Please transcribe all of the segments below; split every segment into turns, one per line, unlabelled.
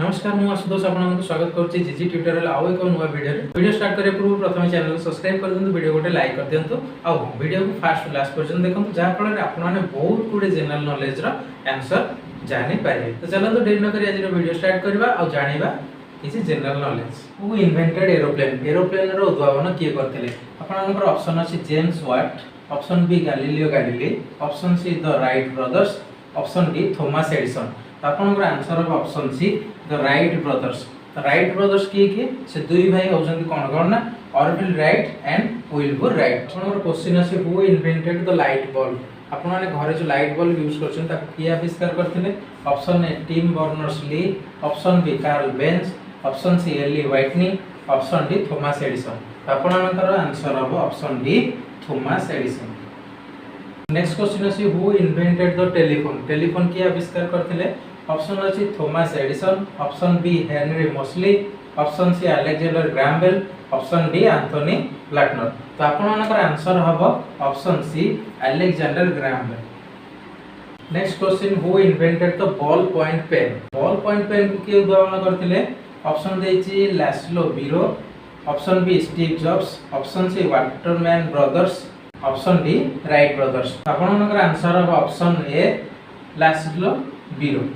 नमस्कार मु आशुतोष आपनको स्वागत करछि जीजी ट्यूटोरियल आउ एक नुवा वीडियो स्टार्ट करे पूर्व प्रथम चैनल सब्सक्राइब कर दियंतु वीडियो गोटे लाइक कर दियंतु आ वीडियो को फास्ट लास्ट पर्यंत देखंतु जहा फल रे आपन माने बहुत गुडे जनरल नॉलेज रो आंसर जानि पारे। तो चलंतु देरी न करी आज वीडियो स्टार्ट करबा आ जानिबा किछि general knowledge. Who invented aeroplane रो उद्भावन किए करथिले? आपनकर ऑप्शन अछि James Watt, option B Galileo Galilei, option C the Wright brothers, option D Thomas Edison. आपनकर answer of option C the Wright brothers. The Wright brothers किए से दुई भाई होजंती कोन ना Orville Wright and Wilbur Wright. आपनकर क्वेश्चन अछि who invented the light bulb? आपन माने घरे जो लाइट बल्ब यूज करछन ता किए आविष्कार करथिले? Option A Tim Berners Lee, option B Karl Benz, option C Eli Whitney, option D Thomas Edison. आपनकर answer of option D Thomas Edison. Next question अछि who invented the telephone? Telephone किए आविष्कार करथिले? Option अछि Thomas Edison, option B Henry Moseley, option C Alexander Graham Bell, option D Anthony Platner. तो आपनकर answer हबो option C Alexander Graham Bell. Next question who invented the ball point pen? Ball point pen को किए उद्भावन करथिले? Option देछि Laszlo Biro, option B Steve Jobs, option C Waterman brothers, option D Wright brothers. आपनकर answer हबो option A Laszlo Biro.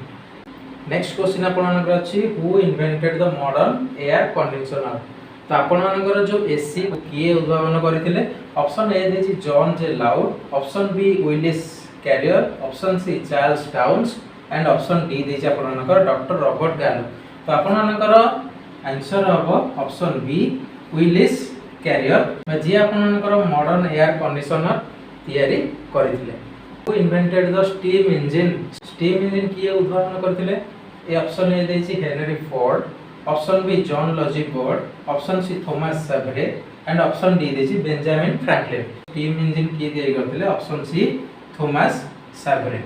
Next question आपनकर अछि who invented the modern air conditioner? तो आपनकर जो एसी किए उद्भावन करथिले? ऑप्शन ए देछि John J Loud, option B Willis Carrier, option C Charles Townes and option D देछि आपनकर डॉक्टर रॉबर्ट गैलो। तो आपनकर आंसर हबो ऑप्शन बी विलिस कैरियर जे आपनकर मॉडर्न एयर कंडीशनर तैयारी करथिले। Who invented the steam engine? Steam engine किए उद्भावन करथिले? ए ऑप्शन ए देछि Henry Ford, option B John Logie Baird, option C Thomas Savery and option D देछि Benjamin Franklin. Steam engine किए तैयारी करथिले? Option C Thomas Savery.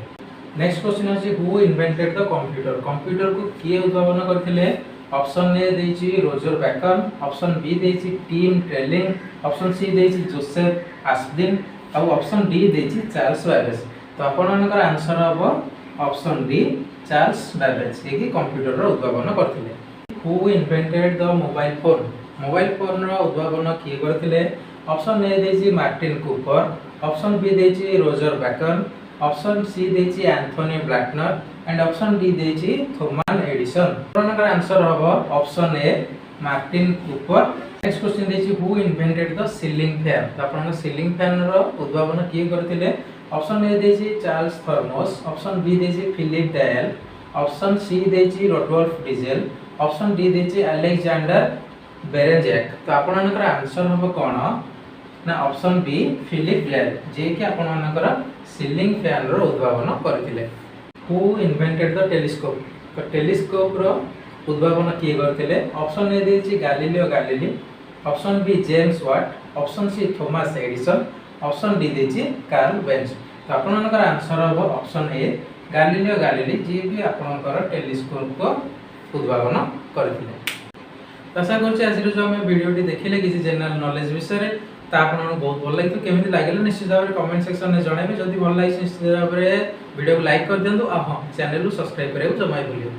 Next question अछि who invented the computer? Computer को किए उद्भावन करथिले? ऑप्शन ए देछि रोजर बैकन, ऑप्शन बी देछि टीम टेलिंग, ऑप्शन सी देछि जोसेफ आस्लिन और ऑप्शन डी देछि चार्ल्स बैबेज। तो आपनकर आंसर हबो ऑप्शन डी चार्ल्स बैबेज जे कि कंप्यूटर रो उद्भावन करथिले। Who invented the mobile phone? Mobile phone रो उद्भावन किए करथिले? ऑप्शन ए देछि मार्टिन कूपर, ऑप्शन बी देछि रोजर बैकन, ऑप्शन सी देछि Anthony Platner and option D देछि थॉमस एडिसन। आपनकर आंसर हबो option A Martin Cooper. Next question देछि who invented the ceiling fan? तो आपन सीलिंग फैन रो उद्भावन किए करथिले? ऑप्शन ए देछि चार्ल्स थर्मोस, ऑप्शन बी देछि फिलिप डायल, ऑप्शन सी देछि रोडोल्फ डीजेल, ऑप्शन डी देछि अलेक्जेंडर बेरेंजैक। तो आपनकर आंसर हबो कोन ना ऑप्शन बी फिलिप डायल जे कि आपनकर सीलिंग फैन रो उद्भावन करथिले। Who invented the telescope? तो टेलीस्कोप रो उद्भावन किए करथिले? ऑप्शन ए देछि Galileo Galilei, option B James Watt, option C Thomas Edison, option D देछि कार्ल बेंज। तो आपनकर आंसर हबो ऑप्शन ए गैलीलियो गैलीली जे कि आपनकर टेलीस्कोप को उद्भावन करथिले। आशा करछि आज जो हम वीडियोटी देखिले किछि जनरल नॉलेज विषय रे ता आपन बहुत भल लागि। तो केमिति लागले निश्चित भाबरे कमेंट सेक्शन में जणाइबे। जदि भल लागि निश्चित भाबरे वीडियो को लाइक कर दियंतु आ हां चैनल को सब्सक्राइब करियो जमाई भूलियो।